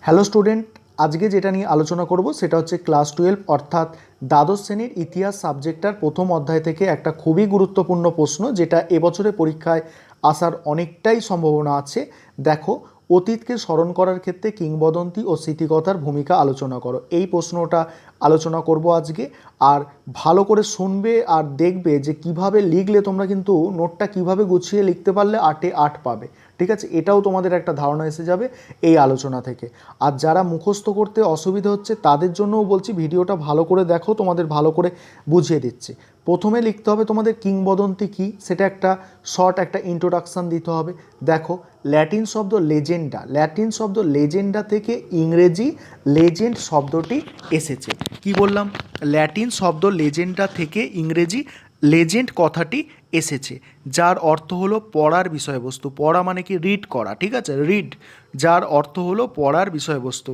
Hello student, আজকে যেটা নিয়ে আলোচনা করব সেটা হচ্ছে ক্লাস 12 অর্থাৎ দ্বাদশ শ্রেণীর ইতিহাস সাবজেক্টটার প্রথম অধ্যায় থেকে একটা খুবই গুরুত্বপূর্ণ প্রশ্ন, যেটা এবছরে পরীক্ষায় আসার অনেকটাই সম্ভাবনা আছে। দেখো, অতীতকে স্মরণ করার ক্ষেত্রে কিংবদন্তি ও স্মৃতিকথার ভূমিকা আলোচনা করো, এই প্রশ্নটা আলোচনা করব আজকে। আর ভালো করে শুনবে আর দেখবে যে কিভাবে লিখলে তোমরা কিন্তু নোটটা কিভাবে গুছিয়ে লিখতে পারলে 8-এ 8 পাবে। ঠিক আছে, এটাও তোমাদের একটা ধারণা এসে যাবে এই আলোচনা থেকে। আর যারা মুখস্থ করতে অসুবিধা হচ্ছে তাদের জন্যও বলছি, ভিডিওটা ভালো করে দেখো, তোমাদের ভালো করে বুঝিয়ে দিচ্ছি। প্রথমে লিখতে হবে তোমাদের কিংবদন্তি কী, সেটা একটা শর্ট একটা ইন্ট্রোডাকশান দিতে হবে। দেখো, ল্যাটিন শব্দ লেজেন্ডা, ল্যাটিন শব্দ লেজেন্ডা থেকে ইংরেজি লেজেন্ড শব্দটি এসেছে। কি বললাম? ল্যাটিন শব্দ লেজেন্ডা থেকে ইংরেজি লেজেন্ড কথাটি এসেছে, যার অর্থ হলো পড়ার বিষয়বস্তু। পড়া মানে কি? রিড করা, ঠিক আছে, রিড, যার অর্থ হলো পড়ার বিষয়বস্তু।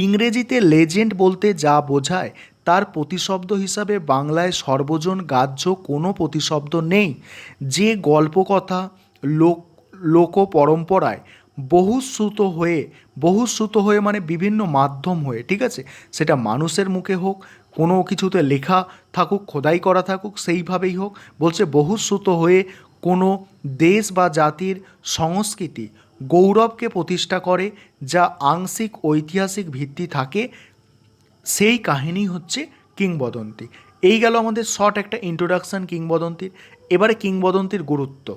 ইংরেজিতে লেজেন্ড বলতে যা বোঝায় তার প্রতিশব্দ হিসাবে বাংলায় সর্বজন গ্রাহ্য কোনো প্রতিশব্দ নেই। যে গল্পকথা লোক পরম্পরায় বহুশ্রুত হয়ে মানে বিভিন্ন মাধ্যম হয়ে, ঠিক আছে, সেটা মানুষের মুখে হোক, কোনো কিছুতে লেখা থাকুক, খোদাই করা থাকুক, সেইভাবেই হোক, বলছে বহুশ্রুত হয়ে কোনো দেশ বা জাতির সংস্কৃতি গৌরবকে প্রতিষ্ঠা করে, যা আংশিক ঐতিহাসিক ভিত্তি থাকে, সেই কাহিনী হচ্ছে কিংবদন্তি। এই গেল আমাদের শর্ট একটা ইন্ট্রোডাকশান কিংবদন্তির। এবারে কিংবদন্তির গুরুত্ব।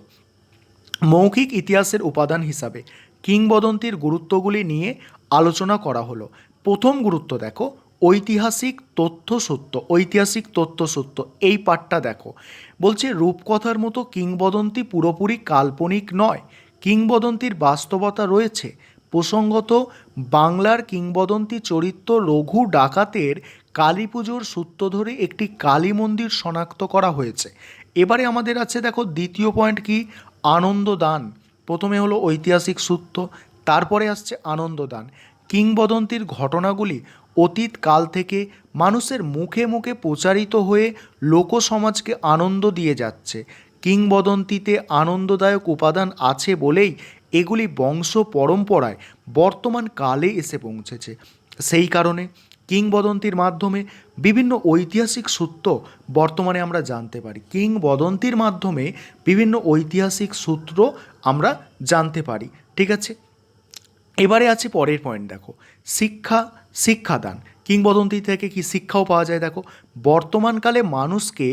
মৌখিক ইতিহাসের উপাদান হিসাবে কিংবদন্তির গুরুত্বগুলি নিয়ে আলোচনা করা হলো। প্রথম গুরুত্ব দেখো, ঐতিহাসিক তথ্য সত্য। ঐতিহাসিক তথ্য সত্য, এই পাঠটা দেখো। বলছে রূপকথার মতো কিংবদন্তি পুরোপুরি কাল্পনিক নয়, কিংবদন্তির বাস্তবতা রয়েছে। প্রসঙ্গত, বাংলার কিংবদন্তি চরিত্র রঘু ডাকাতের কালী পুজোর সূত্র ধরে একটি কালী মন্দির শনাক্ত করা হয়েছে। এবারে আমাদের আছে দেখো দ্বিতীয় পয়েন্ট কি? আনন্দদান। প্রথমে হলো ঐতিহাসিক সূত্র, তারপরে আসছে আনন্দদান। কিংবদন্তির ঘটনাগুলি অতীত কাল থেকে মানুষের মুখে মুখে প্রচারিত হয়ে লোকসমাজকে আনন্দ দিয়ে যাচ্ছে। কিংবদন্তিতে আনন্দদায়ক উপাদান আছে বলেই এগুলি বংশ পরম্পরায় বর্তমান কালে এসে পৌঁছেছে। সেই কারণে কিংবদন্তির মাধ্যমে বিভিন্ন ঐতিহাসিক সূত্র বর্তমানে আমরা জানতে পারি। কিংবদন্তির মাধ্যমে বিভিন্ন ঐতিহাসিক সূত্র আমরা জানতে পারি, ঠিক আছে। এবারে আছে পরের পয়েন্ট, দেখো শিক্ষাদান। কিংবদন্তি থেকে কি শিক্ষাও পাওয়া যায়? দেখো, বর্তমানকালে মানুষকে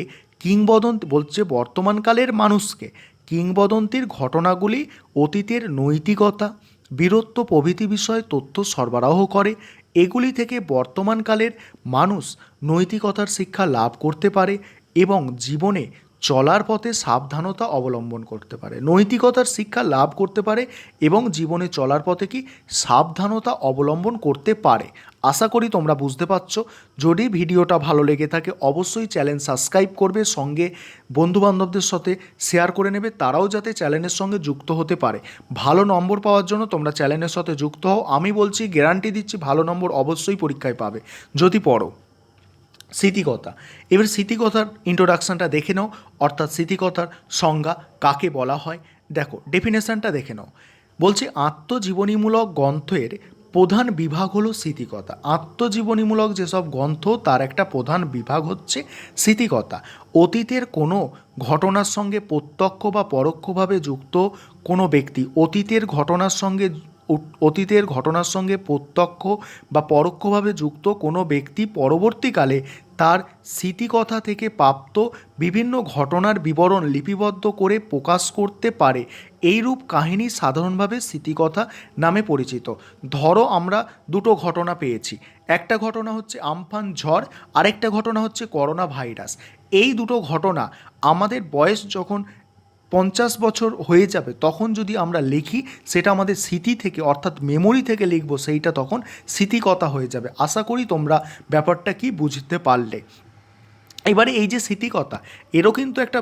বর্তমানকালের মানুষকে কিংবদন্তির ঘটনাগুলি অতীতের নৈতিকতা, বীরত্ব প্রভৃতি বিষয়ে তথ্য সরবরাহ করে। এগুলি থেকে বর্তমানকালের মানুষ নৈতিকতার শিক্ষা লাভ করতে পারে এবং জীবনে চলার পথে সাবধানতা অবলম্বন করতে পারে। নৈতিকতার শিক্ষা লাভ করতে পারে এবং জীবনে চলার পথে কি সাবধানতা অবলম্বন করতে পারে। আশা করি তোমরা বুঝতে পারছো। যদি ভিডিওটা ভালো লেগে থাকে অবশ্যই চ্যানেল সাবস্ক্রাইব করবে, সঙ্গে বন্ধুবান্ধবদের সাথে শেয়ার করে নেবে, তারাও যাতে চ্যানেলের সঙ্গে যুক্ত হতে পারে। ভালো নম্বর পাওয়ার জন্য তোমরা চ্যানেলের সাথে যুক্ত হও। আমি বলছি, গ্যারান্টি দিচ্ছি, ভালো নম্বর অবশ্যই পরীক্ষায় পাবে যদি পড়ো। স্মৃতিকথা। এবার স্মৃতিকথার ইন্ট্রোডাকশানটা দেখে নাও, অর্থাৎ স্মৃতিকথার সংজ্ঞা কাকে বলা হয়। দেখো, ডেফিনেশানটা দেখে নাও। বলছে আত্মজীবনীমূলক গ্রন্থের প্রধান বিভাগ হলো স্মৃতিকথা। আত্মজীবনীমূলক যেসব গ্রন্থ তার একটা প্রধান বিভাগ হচ্ছে স্মৃতিকথা। অতীতের কোনো ঘটনার সঙ্গে প্রত্যক্ষ বা পরোক্ষভাবে যুক্ত কোনো ব্যক্তি অতীতের ঘটনার সঙ্গে প্রত্যক্ষ বা পরোক্ষভাবে যুক্ত কোনো ব্যক্তি পরবর্তীকালে তার স্মৃতিকথা থেকে প্রাপ্ত বিভিন্ন ঘটনার বিবরণ লিপিবদ্ধ করে প্রকাশ করতে পারে। এইরূপ কাহিনী সাধারণভাবে স্মৃতিকথা নামে পরিচিত। ধরো, আমরা দুটো ঘটনা পেয়েছি। একটা ঘটনা হচ্ছে আমফান ঝড়, আরেকটা ঘটনা হচ্ছে করোনা ভাইরাস। এই দুটো ঘটনা আমাদের বয়স যখন 50 বছর হয়ে যাবে তখন যদি আমরা লিখি, সেটা আমাদের স্মৃতি থেকে অর্থাৎ মেমোরি থেকে লিখব, সেইটা তখন স্মৃতিকথা হয়ে যাবে। আশা করি তোমরা ব্যাপারটা কি বুঝতে পারলে। এবারে এই যে স্মৃতিকথা, এরও কিন্তু একটা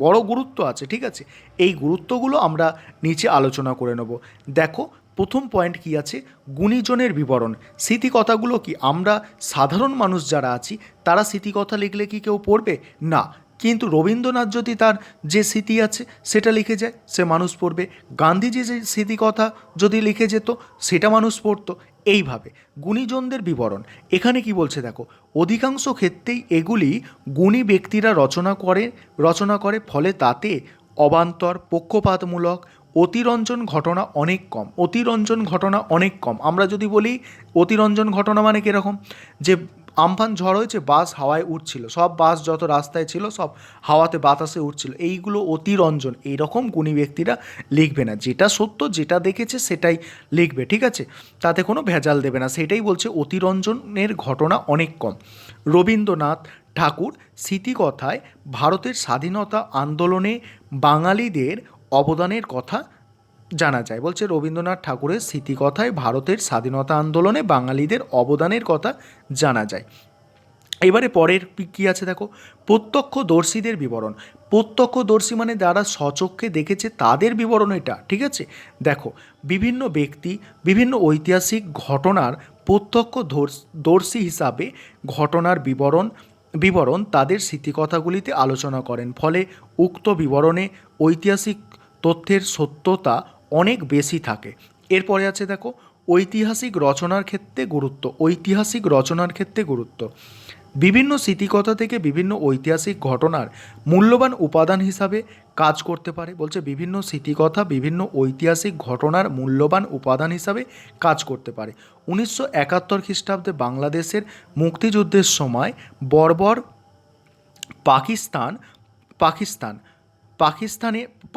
বড় গুরুত্ব আছে, ঠিক আছে। এই গুরুত্বগুলো আমরা নিচে আলোচনা করে নেব। দেখো, প্রথম পয়েন্ট কি আছে? গুণীজনের বিবরণ। স্মৃতিকথাগুলো কি আমরা সাধারণ মানুষ যারা আছি তারা স্মৃতিকথা লিখলে কি কেউ পড়বে? না, কিন্তু রবীন্দ্রনাথ যদি তার যে স্মৃতি আছে সেটা লিখে যায়, সে মানুষ পড়বে। গান্ধীজি যে স্মৃতিকথা যদি লিখে যেত সেটা মানুষ পড়তো। এইভাবে গুণীজনদের বিবরণ এখানে কি বলছে দেখো, অধিকাংশ ক্ষেত্রেই এগুলি গুণী ব্যক্তিরা রচনা করে, ফলে তাতে অবান্তর, পক্ষপাতমূলক, অতিরঞ্জন ঘটনা অনেক কম। আমরা যদি বলি অতিরঞ্জন ঘটনা মানে কীরকম, যে আমফান ঝড় হয়েছে, বাস হাওয়ায় উড়ছিল, সব বাস যত রাস্তায় ছিল সব হাওয়াতে বাতাসে উড়ছিল, এইগুলো অতিরঞ্জন। এইরকম গুণী ব্যক্তিরা লিখবে না, যেটা সত্য যেটা দেখেছে সেটাই লিখবে, ঠিক আছে, তাতে কোনো ভেজাল দেবে না, সেটাই বলছে অতিরঞ্জনের ঘটনা অনেক কম। রবীন্দ্রনাথ ঠাকুর স্মৃতিকথায় ভারতের স্বাধীনতা আন্দোলনে বাঙালিদের অবদানের কথা জানা যায়। বলছে রবীন্দ্রনাথ ঠাকুরের স্মৃতিকথায় ভারতের স্বাধীনতা আন্দোলনে বাঙালিদের অবদানের কথা জানা যায়। এবারে পরের কী আছে দেখো, প্রত্যক্ষদর্শীদের বিবরণ। প্রত্যক্ষদর্শী মানে যারা স্বচক্ষে দেখেছে তাদের বিবরণ এটা, ঠিক আছে। দেখো, বিভিন্ন ব্যক্তি বিভিন্ন ঐতিহাসিক ঘটনার প্রত্যক্ষদর্শী হিসাবে ঘটনার বিবরণ তাদের স্মৃতিকথাগুলিতে আলোচনা করেন, ফলে উক্ত বিবরণে ঐতিহাসিক তথ্যের সত্যতা অনেক বেশি থাকে। এরপরে আছে দেখো, ঐতিহাসিক রচনার ক্ষেত্রে গুরুত্ব। বিভিন্ন স্মৃতিকথা থেকে বিভিন্ন ঐতিহাসিক ঘটনার মূল্যবান উপাদান হিসাবে কাজ করতে পারে। বলছে বিভিন্ন স্মৃতিকথা বিভিন্ন ঐতিহাসিক ঘটনার মূল্যবান উপাদান হিসাবে কাজ করতে পারে। 1971 খ্রিস্টাব্দে বাংলাদেশের মুক্তিযুদ্ধের সময় বর্বর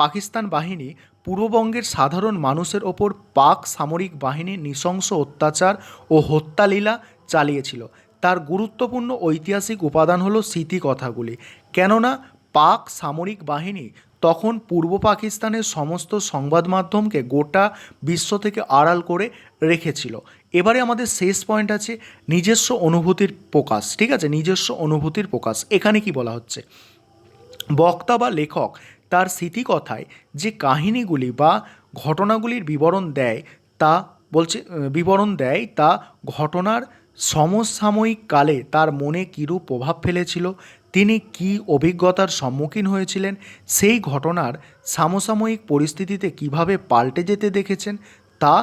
পাকিস্তান বাহিনী পূর্ববঙ্গের সাধারণ মানুষের ওপর পাক সামরিক বাহিনীর নৃশংস অত্যাচার ও হত্যালীলা চালিয়েছিল। তার গুরুত্বপূর্ণ ঐতিহাসিক উপাদান হলো স্মৃতিকথাগুলি, কেননা পাক সামরিক বাহিনী তখন পূর্ব পাকিস্তানের সমস্ত সংবাদ মাধ্যমকে গোটা বিশ্ব থেকে আড়াল করে রেখেছিল। এবারে আমাদের শেষ পয়েন্ট আছে নিজস্ব অনুভূতির প্রকাশ, ঠিক আছে, নিজস্ব অনুভূতির প্রকাশ। এখানে কি বলা হচ্ছে, বক্তা বা লেখক তার স্মৃতিকথায় যে কাহিনীগুলি বা ঘটনাগুলির বিবরণ দেয় তা ঘটনার সমসাময়িক কালে তার মনে কীরূপ প্রভাব ফেলেছিল, তিনি কী অভিজ্ঞতার সম্মুখীন হয়েছিলেন, সেই ঘটনার সমসাময়িক পরিস্থিতিতে কিভাবে পাল্টে যেতে দেখেছেন, তা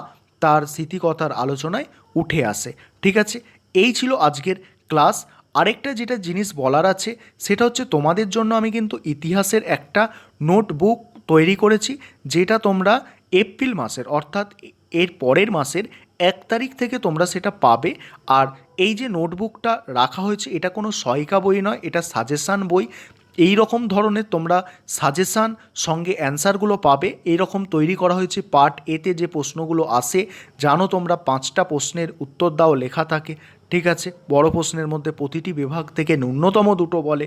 তার স্মৃতিকথার আলোচনায় উঠে আসে। ঠিক আছে, এই ছিল আজকের ক্লাস। আরেকটা যেটা জিনিস বলার আছে সেটা হচ্ছে, তোমাদের জন্য আমি কিন্তু ইতিহাসের একটা নোটবুক তৈরি করেছি, যেটা তোমরা এপ্রিল মাসের অর্থাৎ এর পরের মাসের 1 তারিখ থেকে তোমরা সেটা পাবে। আর এই যে নোটবুকটা রাখা হয়েছে এটা কোনো সহায়িকা বই নয়, এটা সাজেশান বই। এই রকম ধরনের তোমরা সাজেশান সঙ্গে অ্যান্সারগুলো পাবে, এই রকম তৈরি করা হয়েছে। পার্ট এতে যে প্রশ্নগুলো আসে জানো তোমরা, 5টা প্রশ্নের উত্তর দাও লেখা থাকে, ঠিক আছে। বড় প্রশ্নের মধ্যে প্রতিটি বিভাগ থেকে ন্যূনতম 2টো বলে,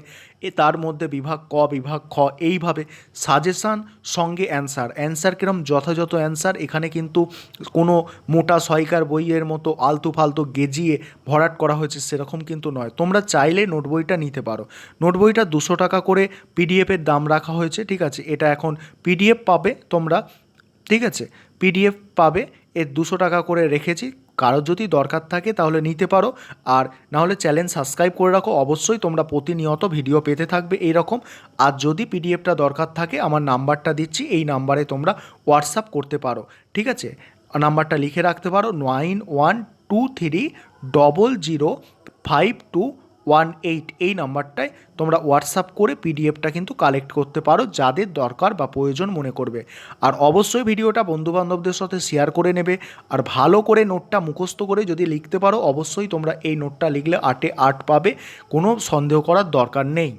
তার মধ্যে বিভাগ ক বিভাগ খ, এইভাবে সাজেশান সঙ্গে অ্যান্সার কিরম যথাযথ অ্যান্সার। এখানে কিন্তু কোনো মোটা সহায়িকার বইয়ের মতো আলতু ফালতু গেজিয়ে ভরাট করা হয়েছে সেরকম কিন্তু নয়। তোমরা চাইলে নোট বইটা নিতে পারো। নোট বইটা 200 টাকা করে পিডিএফের দাম রাখা হয়েছে, ঠিক আছে। এটা এখন পিডিএফ পাবে তোমরা, ঠিক আছে, পিডিএফ পাবে, এর 200 টাকা করে রেখেছি। কারোর যদি দরকার থাকে তাহলে নিতে পারো, আর নাহলে চ্যানেল সাবস্ক্রাইব করে রাখো। অবশ্যই তোমরা প্রতিনিয়ত ভিডিও পেতে থাকবে এইরকম। আর যদি পিডিএফটা দরকার থাকে আমার নাম্বারটা দিচ্ছি, এই নাম্বারে তোমরা হোয়াটসঅ্যাপ করতে পারো, ঠিক আছে। নাম্বারটা লিখে রাখতে পারো, 9123005218। এই নাম্বারটায় তোমরা হোয়াটসঅ্যাপ করে পিডিএফটা কিন্তু কালেক্ট করতে পারো যাদের দরকার বা প্রয়োজন মনে করবে। আর অবশ্যই ভিডিওটা বন্ধুবান্ধবদের সাথে শেয়ার করে নেবে। আর ভালো করে নোটটা মুখস্থ করে যদি লিখতে পারো অবশ্যই তোমরা এই নোটটা লিখলে 8-এ 8 পাবে, কোনো সন্দেহ করার দরকার নেই।